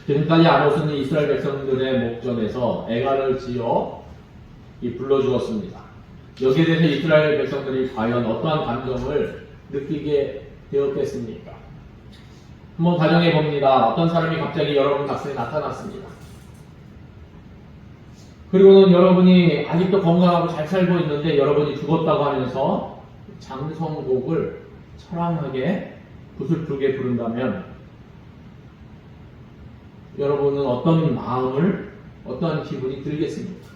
지금까지 아모스는 이스라엘 백성들의 목전에서 애가를 지어 불러주었습니다. 여기에 대해서 이스라엘 백성들이 과연 어떠한 감정을 느끼게 되었겠습니까? 한번 가정해 봅니다. 어떤 사람이 갑자기 여러분 곁에 나타났습니다. 그리고는 여러분이 아직도 건강하고 잘 살고 있는데 여러분이 죽었다고 하면서 장성곡을 처량하게 부슬프게 부른다면 여러분은 어떤 마음을, 어떠한 기분이 들겠습니까?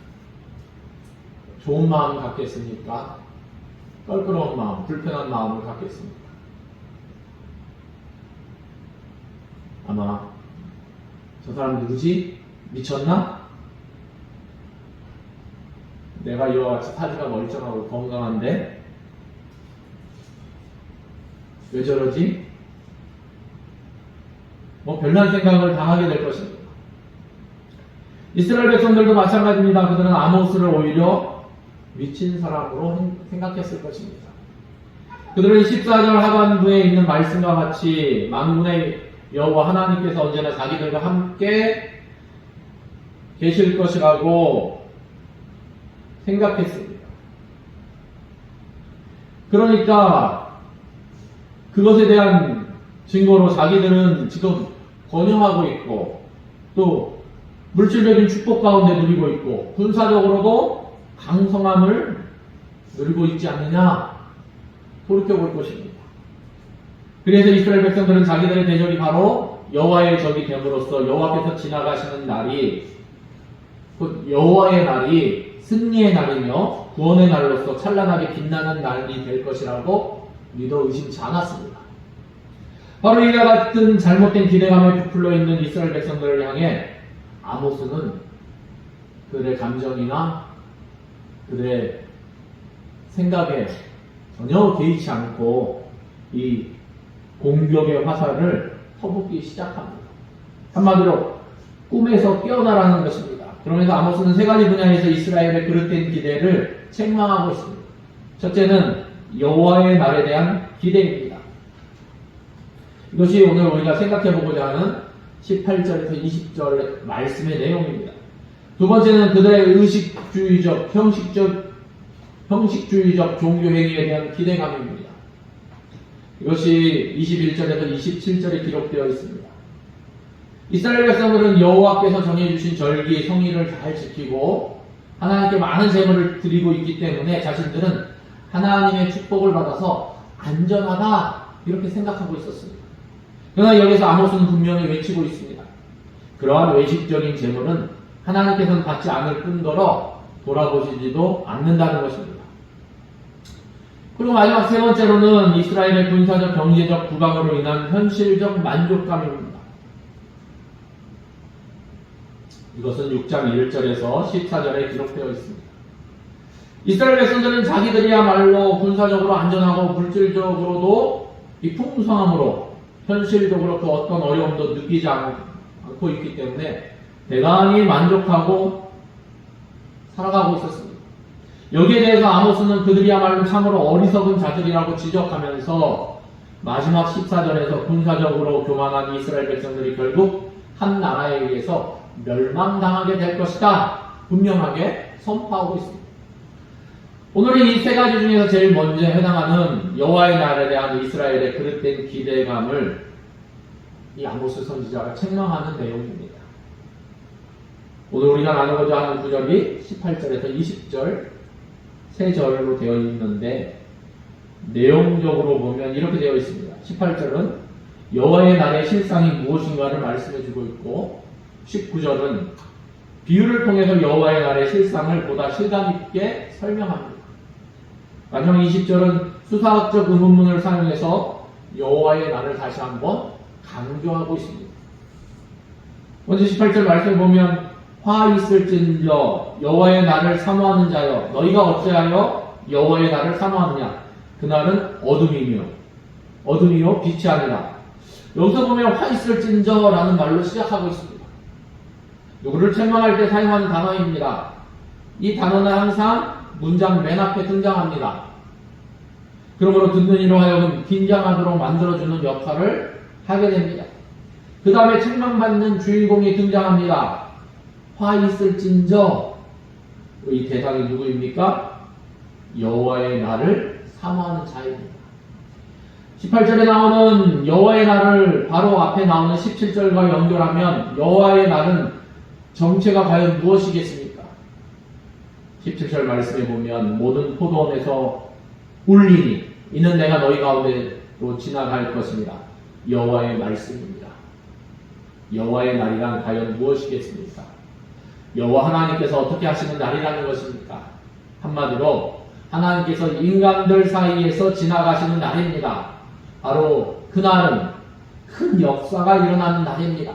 좋은 마음 갖겠습니까? 껄끄러운 마음, 불편한 마음을 갖겠습니까? 아마 저 사람 누구지? 미쳤나? 내가 이와 같이 사지가 멀쩡하고 건강한데 왜 저러지? 별난 생각을 다 하게 될 것입니다. 이스라엘 백성들도 마찬가지입니다. 그들은 아모스를 오히려 미친 사람으로 생각했을 것입니다. 그들은 14절 하반부에 있는 말씀과 같이 만군의 여호와 하나님께서 언제나 자기들과 함께 계실 것이라고 생각했습니다. 그러니까 그것에 대한 증거로 자기들은 지금 번영하고 있고 또 물질적인 축복 가운데 누리고 있고 군사적으로도 강성함을 누리고 있지 않느냐 돌이켜볼 것입니다. 그래서 이스라엘 백성들은 자기들의 대적이 바로 여호와의 적이 됨으로써 여호와께서 지나가시는 날이 곧 여호와의 날이 승리의 날이며 구원의 날로서 찬란하게 빛나는 날이 될 것이라고 믿어 의심치 않았습니다. 바로 이와 같은 잘못된 기대감에 부풀려 있는 이스라엘 백성들을 향해 아모스는 그들의 감정이나 그들의 생각에 전혀 개의치 않고 이 공격의 화살을 퍼붓기 시작합니다. 한마디로 꿈에서 깨어나라는 것입니다. 그러면서 아모스는 세 가지 분야에서 이스라엘의 그릇된 기대를 책망하고 있습니다. 첫째는 여호와의 날에 대한 기대입니다. 이것이 오늘 우리가 생각해보고자 하는 18절에서 20절 말씀의 내용입니다. 두 번째는 그들의 의식주의적, 형식주의적 종교행위에 대한 기대감입니다. 이것이 21절에서 27절에 기록되어 있습니다. 이스라엘 백성들은 여호와께서 정해주신 절기, 성일을 잘 지키고 하나님께 많은 제물을 드리고 있기 때문에 자신들은 하나님의 축복을 받아서 안전하다 이렇게 생각하고 있었습니다. 그러나 여기서 아모스는 분명히 외치고 있습니다. 그러한 외식적인 제물은 하나님께서는 받지 않을 뿐더러 돌아보시지도 않는다는 것입니다. 그리고 마지막 세 번째로는 이스라엘의 군사적, 경제적 부강으로 인한 현실적 만족감입니다. 이것은 6장 1절에서 14절에 기록되어 있습니다. 이스라엘 백성들은 자기들이야말로 군사적으로 안전하고 물질적으로도 이 풍성함으로 현실적으로 그 어떤 어려움도 느끼지 않고 있기 때문에 대단히 만족하고 살아가고 있었습니다. 여기에 대해서 아모스는 그들이야말로 참으로 어리석은 자들이라고 지적하면서 마지막 14절에서 군사적으로 교만한 이스라엘 백성들이 결국 한 나라에 의해서 멸망당하게 될 것이다 분명하게 선포하고 있습니다. 오늘은 이 세 가지 중에서 제일 먼저 해당하는 여호와의 날에 대한 이스라엘의 그릇된 기대감을 이 아모스 선지자가 책망하는 내용입니다. 오늘 우리가 나누고자 하는 구절이 18절에서 20절 세 절로 되어 있는데 내용적으로 보면 이렇게 되어 있습니다. 18절은 여호와의 날의 실상이 무엇인가를 말씀해주고 있고 19절은 비유를 통해서 여호와의 날의 실상을 보다 실감있게 설명합니다. 마지막 20절은 수사학적 의문문을 사용해서 여호와의 날을 다시 한번 강조하고 있습니다. 먼저 18절 말씀을 보면 화 있을진저 여호와의 날을 사모하는 자여 너희가 어찌하여 여호와의 날을 사모하느냐 그날은 어둠이요 빛이 아니라. 여기서 보면 화 있을진저 라는 말로 시작하고 있습니다. 누구를 책망할 때 사용하는 단어입니다. 이 단어는 항상 문장 맨 앞에 등장합니다. 그러므로 듣는 이로 하여금 긴장하도록 만들어주는 역할을 하게 됩니다. 그 다음에 책망받는 주인공이 등장합니다. 화 있을진저. 이 대상이 누구입니까? 여호와의 날을 사모하는 자입니다. 18절에 나오는 여호와의 날을 바로 앞에 나오는 17절과 연결하면 여호와의 날은 정체가 과연 무엇이겠습니까? 17절 말씀에 보면 모든 포도원에서 울리니 이는 내가 너희 가운데로 지나갈 것입니다. 여호와의 말씀입니다. 여호와의 날이란 과연 무엇이겠습니까? 여호와 하나님께서 어떻게 하시는 날이라는 것입니까? 한마디로 하나님께서 인간들 사이에서 지나가시는 날입니다. 바로 그날은 큰 역사가 일어나는 날입니다.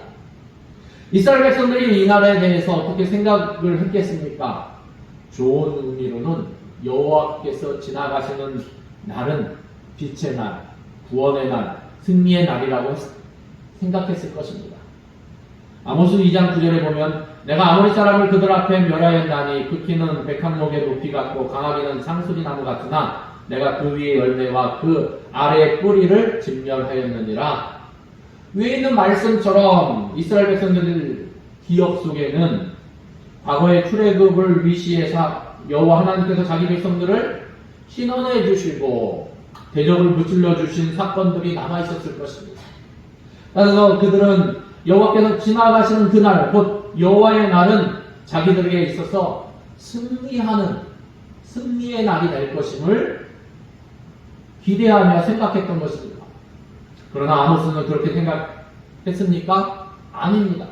이스라엘 백성들이 이 날에 대해서 어떻게 생각을 했겠습니까? 좋은 의미로는 여호와께서 지나가시는 날은 빛의 날, 구원의 날, 승리의 날이라고 생각했을 것입니다. 아모스 2장 9절에 보면 내가 아모리 사람을 그들 앞에 멸하였나니 그 키는 백합목의 높이 같고 강하기는 상수리 나무 같으나 내가 그 위의 열매와 그 아래의 뿌리를 진멸하였느니라. 위에 있는 말씀처럼 이스라엘 백성들 기억 속에는 과거의 출애굽을 위시해서 여호와 하나님께서 자기 백성들을 신원해 주시고 대적을 무찔러 주신 사건들이 남아 있었을 것입니다. 그래서 그들은 여호와께서 지나가시는 그날, 곧 여호와의 날은 자기들에게 있어서 승리하는 승리의 날이 될 것임을 기대하며 생각했던 것입니다. 그러나 아모스는 그렇게 생각했습니까? 아닙니다.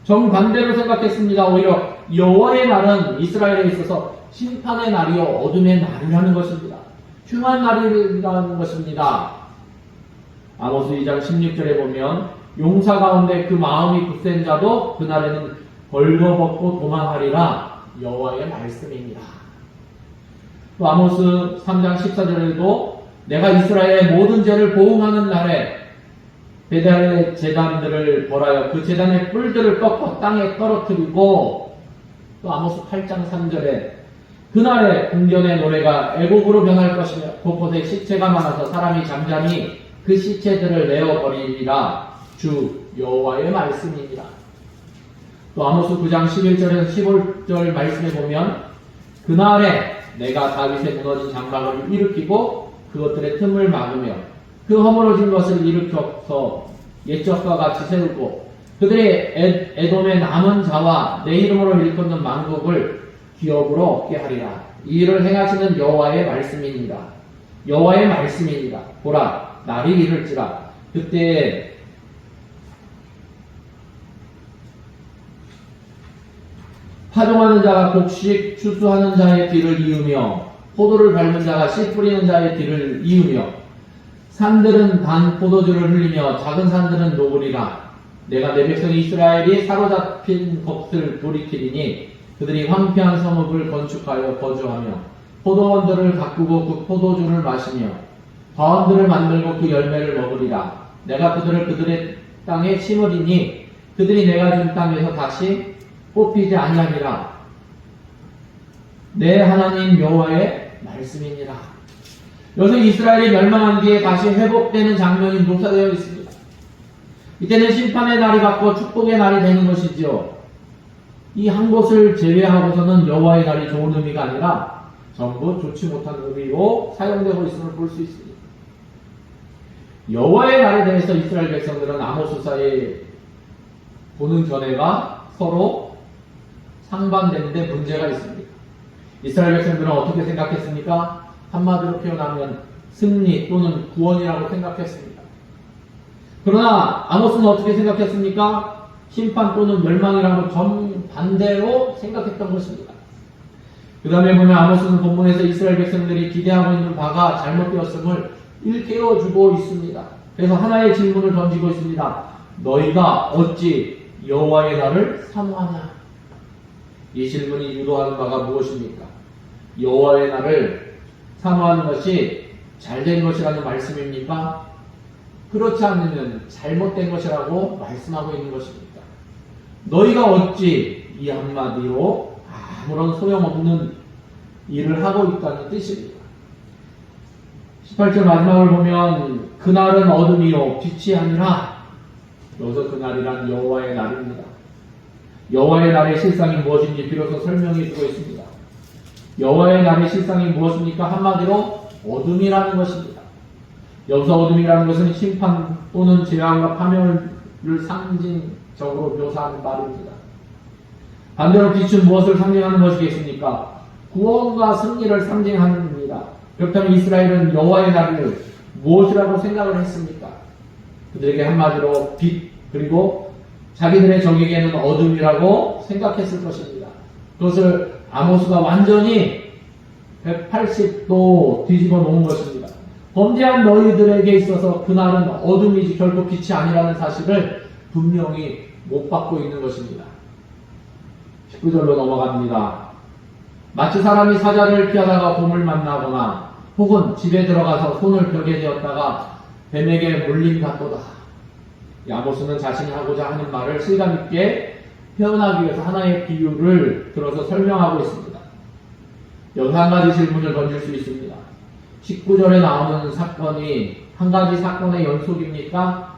정반대로 생각했습니다. 오히려 여호와의 날은 이스라엘에 있어서 심판의 날이요 어둠의 날이라는 것입니다. 흉한 날이라는 것입니다. 아모스 2장 16절에 보면 용사 가운데 그 마음이 굳센 자도 그날에는 벌거벗고 도망하리라. 여호와의 말씀입니다. 또 아모스 3장 14절에도 내가 이스라엘의 모든 죄를 보응하는 날에 베델의 제단들을 벌하여 그 제단의 뿔들을 꺾어 땅에 떨어뜨리고, 또 아모스 8장 3절에 그날에 궁전의 노래가 애곡으로 변할 것이며 곳곳에 시체가 많아서 사람이 잠잠히 그 시체들을 내어버리리라. 주 여호와의 말씀입니다. 또 아모스 9장 11절에서 15절 말씀에 보면 그날에 내가 다윗의 무너진 장막을 일으키고 그것들의 틈을 막으며 그 허물어진 것을 일으켜서 옛적과 같이 세우고 그들이 에돔의 남은 자와 내 이름으로 일컫는 만국을 기업으로 얻게 하리라. 이 일을 행하시는 여호와의 말씀입니다. 여호와의 말씀입니다. 보라, 날이 이를지라 그때에 파종하는 자가 곡식 추수하는 자의 뒤를 이으며 포도를 밟는 자가 씨 뿌리는 자의 뒤를 이으며 산들은 단 포도주를 흘리며 작은 산들은 녹으리라. 내가 내 백성 이스라엘이 사로잡힌 것을 돌이키리니 그들이 황폐한 성읍을 건축하여 거주하며 포도원들을 가꾸고 그 포도주를 마시며 과원들을 만들고 그 열매를 먹으리라. 내가 그들을 그들의 땅에 심으리니 그들이 내가 준 땅에서 다시 뽑히지 아니하리라. 내 하나님 여호와의 말씀이니라. 여기서 이스라엘이 멸망한 뒤에 다시 회복되는 장면이 묘사되어 있습니다. 이때는 심판의 날이 바뀌고 축복의 날이 되는 것이지요. 이 한 곳을 제외하고서는 여호와의 날이 좋은 의미가 아니라 전부 좋지 못한 의미로 사용되고 있음을 볼 수 있습니다. 여호와의 날에 대해서 이스라엘 백성들은 아모스사에 보는 견해가 서로 상반되는데 문제가 있습니다. 이스라엘 백성들은 어떻게 생각했습니까? 한마디로 표현하면 승리 또는 구원이라고 생각했습니다. 그러나 아모스는 어떻게 생각했습니까? 심판 또는 멸망이라고 정반대로 생각했던 것입니다. 그 다음에 보면 아모스는 본문에서 이스라엘 백성들이 기대하고 있는 바가 잘못되었음을 일깨워주고 있습니다. 그래서 하나의 질문을 던지고 있습니다. 너희가 어찌 여호와의 날을 사모하냐? 이 질문이 유도하는 바가 무엇입니까? 여호와의 날을 사모하는 것이 잘된 것이라는 말씀입니까? 그렇지 않으면 잘못된 것이라고 말씀하고 있는 것입니다. 너희가 어찌 이 한마디로 아무런 소용없는 일을 하고 있다는 뜻입니다. 18절 마지막을 보면 그날은 어둠이요 빛이 아니라 여기서 그날이란 여호와의 날입니다. 여호와의 날의 실상이 무엇인지 비로소 설명해 주고 있습니다. 여호와의 날의 실상이 무엇입니까? 한마디로 어둠이라는 것입니다. 여기서 어둠이라는 것은 심판 또는 재앙과 파멸을 상징적으로 묘사하는 말입니다. 반대로 빛은 무엇을 상징하는 것이겠습니까? 구원과 승리를 상징합니다. 그렇다면 이스라엘은 여호와의 날을 무엇이라고 생각을 했습니까? 그들에게 한마디로 빛 그리고 자기들의 적에게는 어둠이라고 생각했을 것입니다. 그것을 아모스가 완전히 180도 뒤집어 놓은 것입니다. 범죄한 너희들에게 있어서 그날은 어둠이지 결코 빛이 아니라는 사실을 분명히 못 받고 있는 것입니다. 19절로 넘어갑니다. 마치 사람이 사자를 피하다가 곰을 만나거나 혹은 집에 들어가서 손을 벽에 대었다가 뱀에게 물린 같도다. 아모스는 자신이 하고자 하는 말을 실감 있게 표현하기 위해서 하나의 비유를 들어서 설명하고 있습니다. 여기 한 가지 질문을 던질 수 있습니다. 19절에 나오는 사건이 한 가지 사건의 연속입니까?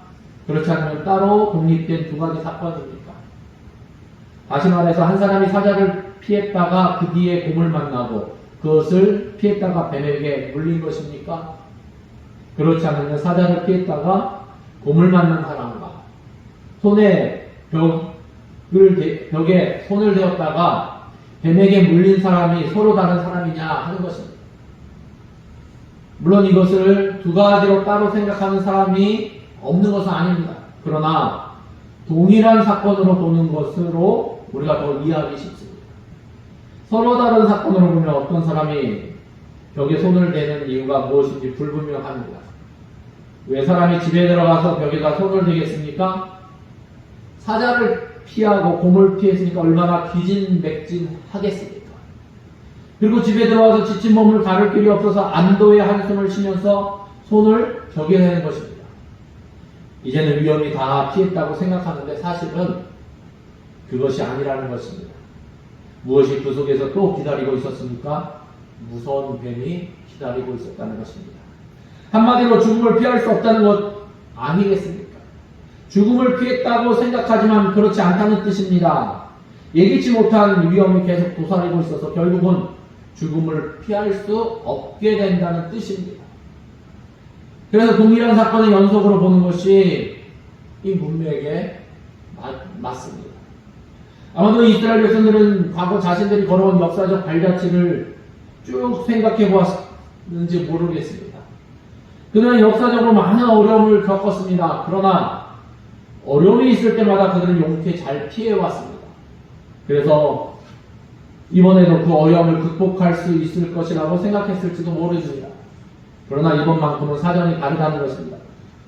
그렇지 않으면 따로 독립된 두 가지 사건입니까? 다시 말해서 한 사람이 사자를 피했다가 그 뒤에 곰을 만나고 그것을 피했다가 뱀에게 물린 것입니까? 그렇지 않으면 사자를 피했다가 곰을 만난 사람과 손에 벽에 손을 대었다가 뱀에게 물린 사람이 서로 다른 사람이냐 하는 것입니다. 물론 이것을 두 가지로 따로 생각하는 사람이 없는 것은 아닙니다. 그러나 동일한 사건으로 보는 것으로 우리가 더 이해하기 쉽습니다. 서로 다른 사건으로 보면 어떤 사람이 벽에 손을 대는 이유가 무엇인지 불분명합니다. 왜 사람이 집에 들어가서 벽에다 손을 대겠습니까? 사자를 피하고 곰을 피했으니까 얼마나 기진맥진하겠습니까? 그리고 집에 들어와서 지친 몸을 가를 길이 없어서 안도의 한숨을 쉬면서 손을 벽에 대는 것입니다. 이제는 위험이 다 피했다고 생각하는데 사실은 그것이 아니라는 것입니다. 무엇이 그 속에서 또 기다리고 있었습니까? 무서운 뱀이 기다리고 있었다는 것입니다. 한마디로 죽음을 피할 수 없다는 것 아니겠습니까? 죽음을 피했다고 생각하지만 그렇지 않다는 뜻입니다. 예기치 못한 위험이 계속 도사리고 있어서 결국은 죽음을 피할 수 없게 된다는 뜻입니다. 그래서 동일한 사건의 연속으로 보는 것이 이 문맥에 맞습니다. 아마도 이스라엘 백성들은 과거 자신들이 걸어온 역사적 발자취를 쭉 생각해 보았는지 모르겠습니다. 그들은 역사적으로 많은 어려움을 겪었습니다. 그러나 어려움이 있을 때마다 그들은 용케 잘 피해왔습니다. 그래서 이번에도 그 어려움을 극복할 수 있을 것이라고 생각했을지도 모르겠습니다. 그러나 이번만큼은 사정이 다르다는 것입니다.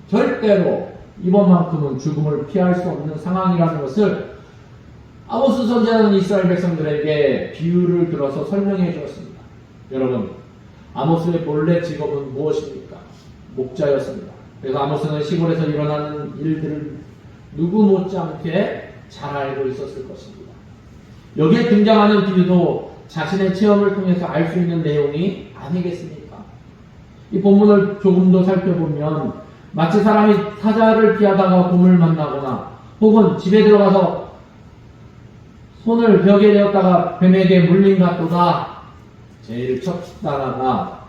절대로 이번만큼은 죽음을 피할 수 없는 상황이라는 것을 아모스 선지자는 이스라엘 백성들에게 비유를 들어서 설명해 주었습니다. 여러분, 아모스의 본래 직업은 무엇입니까? 목자였습니다. 그래서 아모스는 시골에서 일어나는 일들을 누구 못지않게 잘 알고 있었을 것입니다. 여기에 등장하는 비유도 자신의 체험을 통해서 알 수 있는 내용이 아니겠습니까? 이 본문을 조금 더 살펴보면 마치 사람이 사자를 피하다가 곰을 만나거나 혹은 집에 들어가서 손을 벽에 대었다가 뱀에게 물린 같도다. 제일 첫 단어가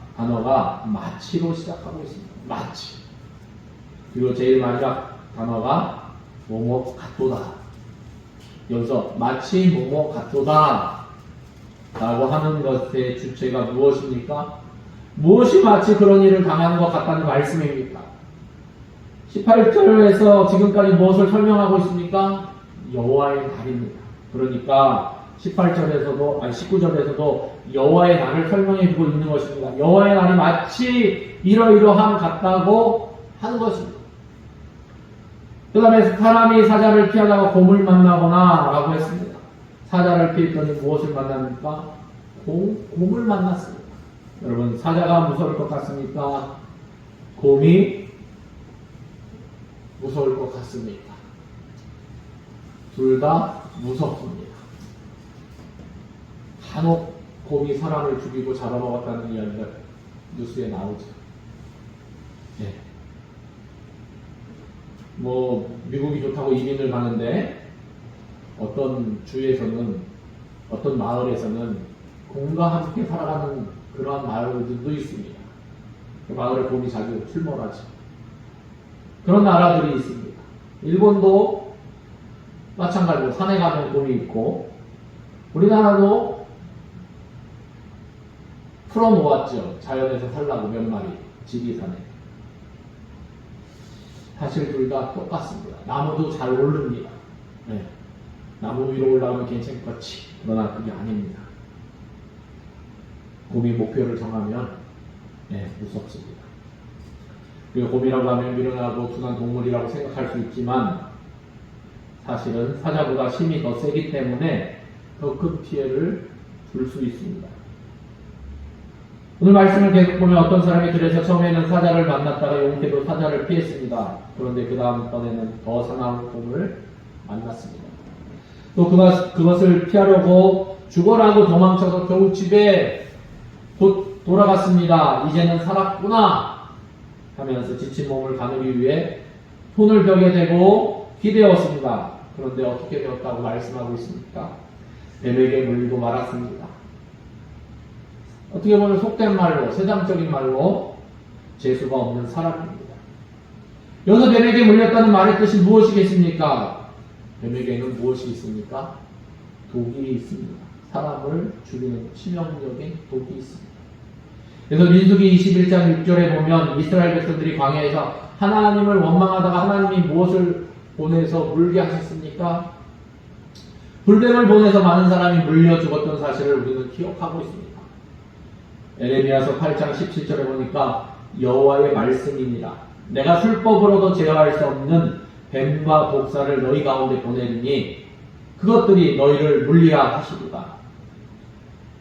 마치로 시작하고 있습니다. 마치. 그리고 제일 마지막 단어가 뭐뭐 같도다. 여기서 마치 뭐뭐 같도다 라고 하는 것의 주체가 무엇입니까? 무엇이 마치 그런 일을 당하는 것 같다는 말씀입니까? 18절에서 지금까지 무엇을 설명하고 있습니까? 여호와의 날입니다. 그러니까 19절에서도 여호와의 날을 설명해 주고 있는 것입니다. 여호와의 날이 마치 이러이러함 같다고 하는 것입니다. 그 다음에 사람이 사자를 피하다가 곰을 만나거나 라고 했습니다. 사자를 피했더니 무엇을 만납니까? 곰을 만났습니다. 여러분, 사자가 무서울 것 같습니까? 곰이 무서울 것 같습니까? 둘 다 무섭습니다. 간혹 곰이 사람을 죽이고 잡아먹었다는 이야기가 뉴스에 나오죠. 네. 미국이 좋다고 이민을 가는데 어떤 주에서는, 어떤 마을에서는 곰과 함께 살아가는 그러한 마을들도 있습니다. 그 마을에 곰이 자주 출몰하죠. 그런 나라들이 있습니다. 일본도 마찬가지로 산에 가면 곰이 있고, 우리나라도 풀어놓았죠. 자연에서 살라고 몇 마리, 지리산에. 사실 둘 다 똑같습니다. 나무도 잘 오릅니다. 네. 나무 위로 올라오면 괜찮겠지. 그러나 그게 아닙니다. 곰이 목표를 정하면 무섭습니다. 그리고 곰이라고 하면 미련하고 둔한 동물이라고 생각할 수 있지만 사실은 사자보다 힘이 더 세기 때문에 더 큰 피해를 줄 수 있습니다. 오늘 말씀을 계속 보면 어떤 사람이 들에서 처음에는 사자를 만났다가 용케도 사자를 피했습니다. 그런데 그 다음번에는 더 사나운 곰을 만났습니다. 또 그것을 피하려고 죽어라고 도망쳐서 겨우 집에 곧 돌아갔습니다. 이제는 살았구나 하면서 지친 몸을 가누기 위해 손을 벽에 대고 기대었습니다. 그런데 어떻게 되었다고 말씀하고 있습니까? 뱀에게 물리고 말았습니다. 어떻게 보면 속된 말로, 세상적인 말로 재수가 없는 사람입니다. 여기서 뱀에게 물렸다는 말의 뜻이 무엇이겠습니까? 뱀에게는 무엇이 있습니까? 독이 있습니다. 사람을 죽이는 치명적인 독이 있습니다. 그래서 민수기 21장 6절에 보면 이스라엘 백성들이 광야에서 하나님을 원망하다가 하나님이 무엇을 보내서 물게 하셨습니까? 불뱀을 보내서 많은 사람이 물려 죽었던 사실을 우리는 기억하고 있습니다. 에레미야서 8장 17절에 보니까 여호와의 말씀이니라. 내가 술법으로도 제어할 수 없는 뱀과 독사를 너희 가운데 보내리니 그것들이 너희를 물리라 하시리라.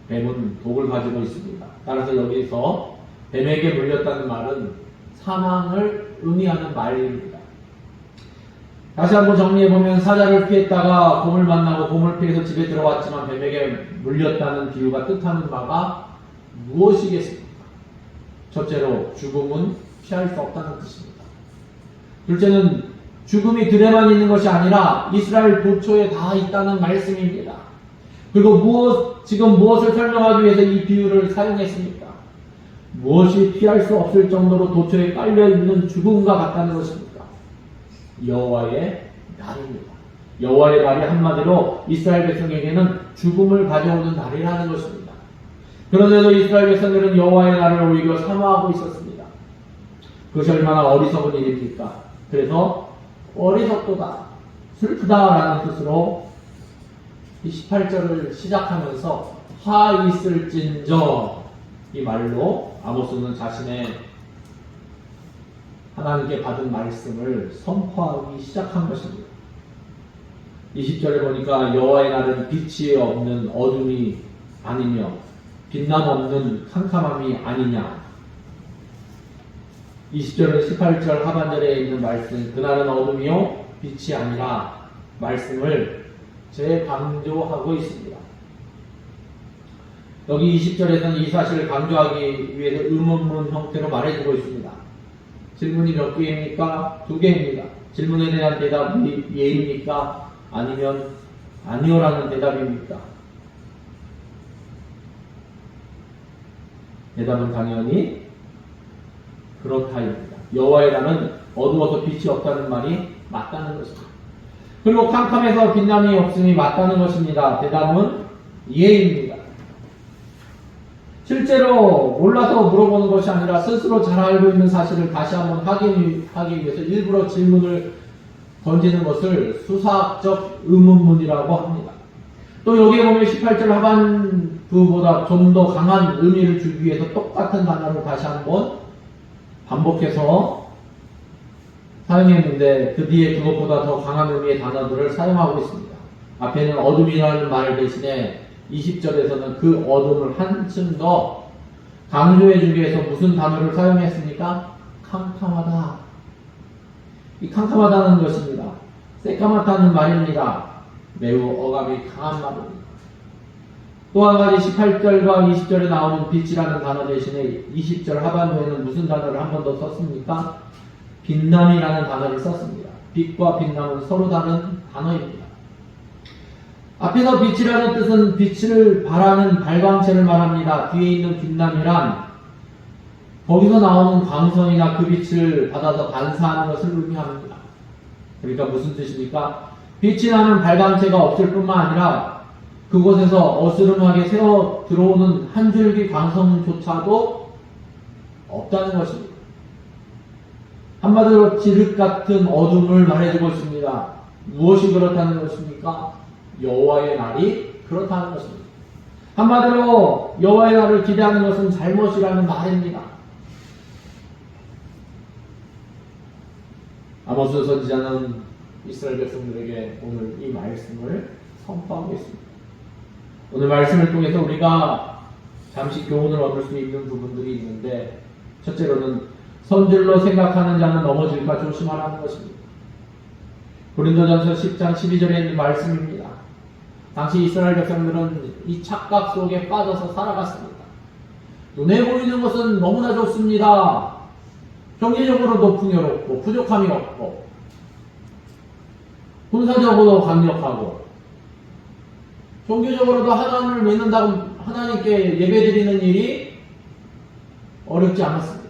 뱀은 독을 가지고 있습니다. 따라서 여기서 뱀에게 물렸다는 말은 사망을 의미하는 말입니다. 다시 한번 정리해보면 사자를 피했다가 곰을 만나고 곰을 피해서 집에 들어왔지만 뱀에게 물렸다는 비유가 뜻하는 바가 무엇이겠습니까? 첫째로 죽음은 피할 수 없다는 뜻입니다. 둘째는 죽음이 들에만 있는 것이 아니라 이스라엘 도처에 다 있다는 말씀입니다. 그리고 지금 무엇을 설명하기 위해서 이 비유를 사용했습니까? 무엇이 피할 수 없을 정도로 도처에 깔려있는 죽음과 같다는 것입니다. 여호와의 날입니다. 여호와의 날이 한마디로 이스라엘 백성에게는 죽음을 가져오는 날이라는 것입니다. 그런데도 이스라엘 백성들은 여호와의 날을 오히려 사모하고 있었습니다. 그것이 얼마나 어리석은 일입니까? 그래서 어리석도다, 슬프다라는 뜻으로 이 18절을 시작하면서 하 있을진저 이 말로 아모스는 자신의 하나님께 받은 말씀을 선포하기 시작한 것입니다. 20절에 보니까 여호와의 날은 빛이 없는 어둠이 아니며 빛남 없는 캄캄함이 아니냐. 20절은 18절 하반절에 있는 말씀, 그날은 어둠이요 빛이 아니라 말씀을 재강조하고 있습니다. 여기 20절에서는 이 사실을 강조하기 위해서 의문문 형태로 말해주고 있습니다. 질문이 몇 개입니까? 2개입니다. 질문에 대한 대답이 예입니까? 아니면 아니요라는 대답입니까? 대답은 당연히 그렇다입니다. 여호와의 날은 어두워서 빛이 없다는 말이 맞다는 것입니다. 그리고 캄캄해서 빛남이 없음이 맞다는 것입니다. 대답은 예입니다. 실제로 몰라서 물어보는 것이 아니라 스스로 잘 알고 있는 사실을 다시 한번 확인하기 위해서 일부러 질문을 던지는 것을 수사학적 의문문이라고 합니다. 또 여기에 보면 18절 하반부보다 좀 더 강한 의미를 주기 위해서 똑같은 단어를 다시 한번 반복해서 사용했는데 그 뒤에 그것보다 더 강한 의미의 단어들을 사용하고 있습니다. 앞에는 어둠이라는 말 대신에 20절에서는 그 어둠을 한층 더 강조해주기 위해서 무슨 단어를 사용했습니까? 캄캄하다. 이 캄캄하다는 것입니다. 새까맣다는 말입니다. 매우 어감이 강한 말입니다. 또 한 가지 18절과 20절에 나오는 빛이라는 단어 대신에 20절 하반부에는 무슨 단어를 한 번 더 썼습니까? 빛남이라는 단어를 썼습니다. 빛과 빛남은 서로 다른 단어입니다. 앞에서 빛이라는 뜻은 빛을 발하는 발광체를 말합니다. 뒤에 있는 빛남이란 거기서 나오는 광선이나 그 빛을 받아서 반사하는 것을 의미합니다. 그러니까 무슨 뜻입니까? 빛이 나는 발광체가 없을 뿐만 아니라 그곳에서 어스름하게 새어 들어오는 한 줄기 광선조차도 없다는 것입니다. 한마디로 지륵 같은 어둠을 말해주고 있습니다. 무엇이 그렇다는 것입니까? 여호와의 날이 그렇다는 것입니다. 한마디로 여호와의 날을 기대하는 것은 잘못이라는 말입니다. 아모스 선지자는 이스라엘 백성들에게 오늘 이 말씀을 선포하고 있습니다. 오늘 말씀을 통해서 우리가 잠시 교훈을 얻을 수 있는 부분들이 있는데, 첫째로는 선줄로 생각하는 자는 넘어질까 조심하라는 것입니다. 고린도전서 10장 12절에 있는 말씀입니다. 당시 이스라엘 백성들은 이 착각 속에 빠져서 살아갔습니다. 눈에 보이는 것은 너무나 좋습니다. 경제적으로도 풍요롭고 부족함이 없고 군사적으로도 강력하고 종교적으로도 하나님을 믿는다고 하나님께 예배드리는 일이 어렵지 않았습니다.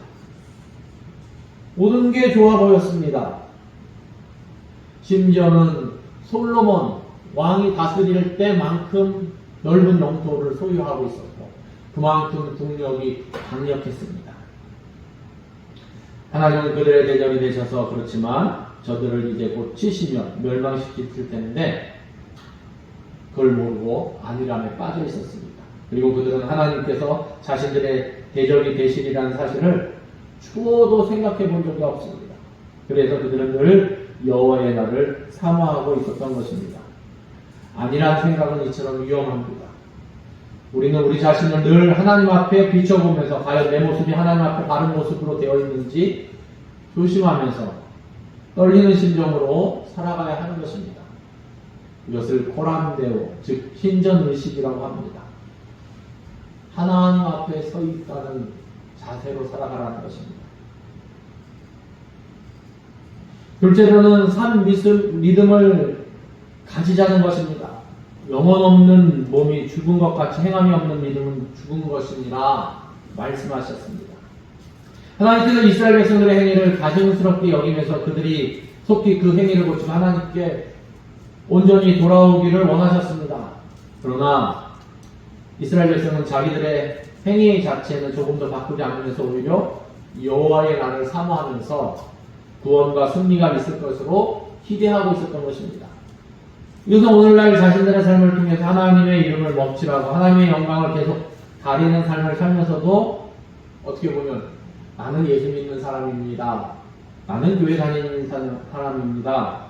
모든 게 좋아 보였습니다. 심지어는 솔로몬 왕이 다스릴 때만큼 넓은 영토를 소유하고 있었고 그만큼 국력이 강력했습니다. 하나님은 그들의 대적이 되셔서 그렇지만 저들을 이제 곧 치시면 멸망시킬 텐데 그걸 모르고 안일함에 빠져 있었습니다. 그리고 그들은 하나님께서 자신들의 대적이 되시리라는 사실을 추호도 생각해 본 적이 없습니다. 그래서 그들은 늘 여호와의 날을 사모하고 있었던 것입니다. 안일한 생각은 이처럼 위험합니다. 우리는 우리 자신을 늘 하나님 앞에 비춰보면서 과연 내 모습이 하나님 앞에 바른 모습으로 되어 있는지 조심하면서 떨리는 심정으로 살아가야 하는 것입니다. 이것을 코람데오, 즉 신전의식이라고 합니다. 하나님 앞에 서 있다는 자세로 살아가라는 것입니다. 둘째로는 산 믿음을 가지자는 것입니다. 영혼 없는 몸이 죽은 것 같이 행함이 없는 믿음은 죽은 것이니라 말씀하셨습니다. 하나님께서 이스라엘 백성들의 행위를 가증스럽게 여기면서 그들이 속히 그 행위를 고치고 하나님께 온전히 돌아오기를 원하셨습니다. 그러나 이스라엘 백성은 자기들의 행위 자체는 조금 더 바꾸지 않으면서 오히려 여호와의 날을 사모하면서 구원과 승리가 있을 것으로 기대하고 있었던 것입니다. 이것은 오늘날 자신들의 삶을 통해서 하나님의 이름을 먹칠하고 하나님의 영광을 계속 가리는 삶을 살면서도 어떻게 보면 나는 예수 믿는 사람입니다. 나는 교회 다니는 사람입니다.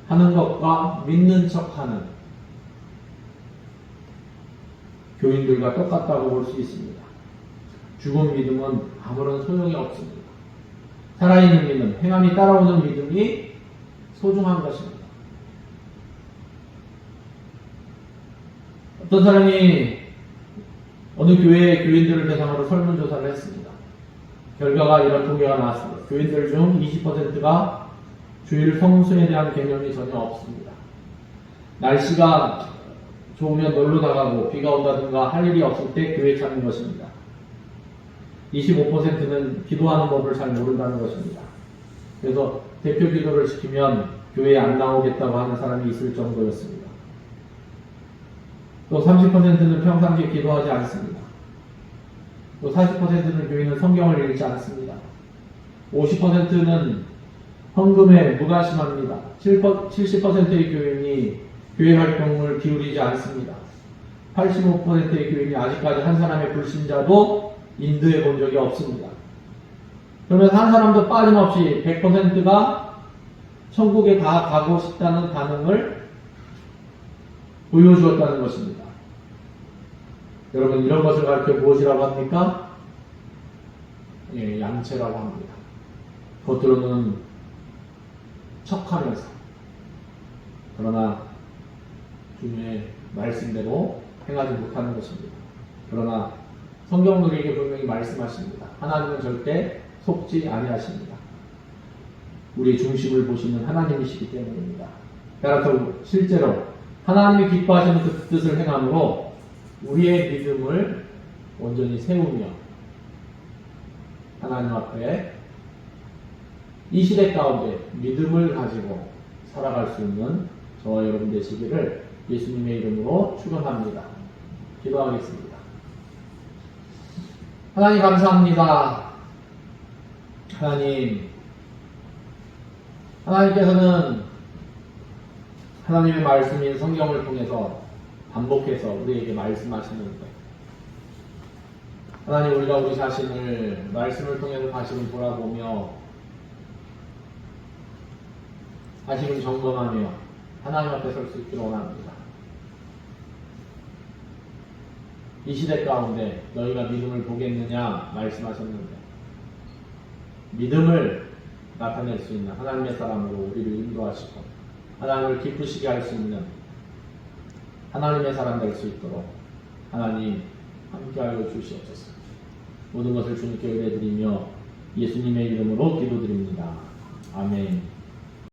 하는 것과 믿는 척하는 교인들과 똑같다고 볼 수 있습니다. 죽은 믿음은 아무런 소용이 없습니다. 살아있는 믿음, 행함이 따라오는 믿음이 소중한 것입니다. 어떤 사람이 어느 교회의 교인들을 대상으로 설문조사를 했습니다. 결과가 이런 통계가 나왔습니다. 교인들 중 20%가 주일 성수에 대한 개념이 전혀 없습니다. 날씨가 좋으면 놀러 나가고 비가 온다든가 할 일이 없을 때 교회 찾는 것입니다. 25%는 기도하는 법을 잘 모른다는 것입니다. 그래서 대표 기도를 시키면 교회에 안 나오겠다고 하는 사람이 있을 정도였습니다. 또 30%는 평상시에 기도하지 않습니다. 또 40%는 교인은 성경을 읽지 않습니다. 50%는 헌금에 무관심합니다. 70%의 교인이 교회 활동을 기울이지 않습니다. 85%의 교인이 아직까지 한 사람의 불신자도 인도해 본 적이 없습니다. 그러면서 한 사람도 빠짐없이 100%가 천국에 다 가고 싶다는 반응을 보여주었다는 것입니다. 여러분, 이런 것을 가르쳐 무엇이라고 합니까? 예, 양체라고 합니다. 겉으로는 척하면서 그러나 주님의 말씀대로 행하지 못하는 것입니다. 그러나 성경은 우리에게 분명히 말씀하십니다. 하나님은 절대 속지 아니하십니다. 우리의 중심을 보시는 하나님이시기 때문입니다. 따라서 실제로 하나님이 기뻐하시는 그 뜻을 행함으로 우리의 믿음을 온전히 세우며 하나님 앞에 이 시대 가운데 믿음을 가지고 살아갈 수 있는 저와 여러분 되시기를 예수님의 이름으로 축원합니다. 기도하겠습니다. 하나님 감사합니다. 하나님께서는 하나님의 말씀인 성경을 통해서 반복해서 우리에게 말씀하시는데 하나님 우리가 우리 자신을 말씀을 통해서 다시금 돌아보며 다시금 점검하며 하나님 앞에 설 수 있기를 원합니다. 이 시대 가운데 너희가 믿음을 보겠느냐 말씀하셨는데 믿음을 나타낼 수 있는 하나님의 사람으로 우리를 인도하시고 하나님을 기쁘시게 할 수 있는 하나님의 사람 될 수 있도록 하나님 함께하여 주시옵소서. 모든 것을 주님께 의뢰드리며 예수님의 이름으로 기도드립니다. 아멘.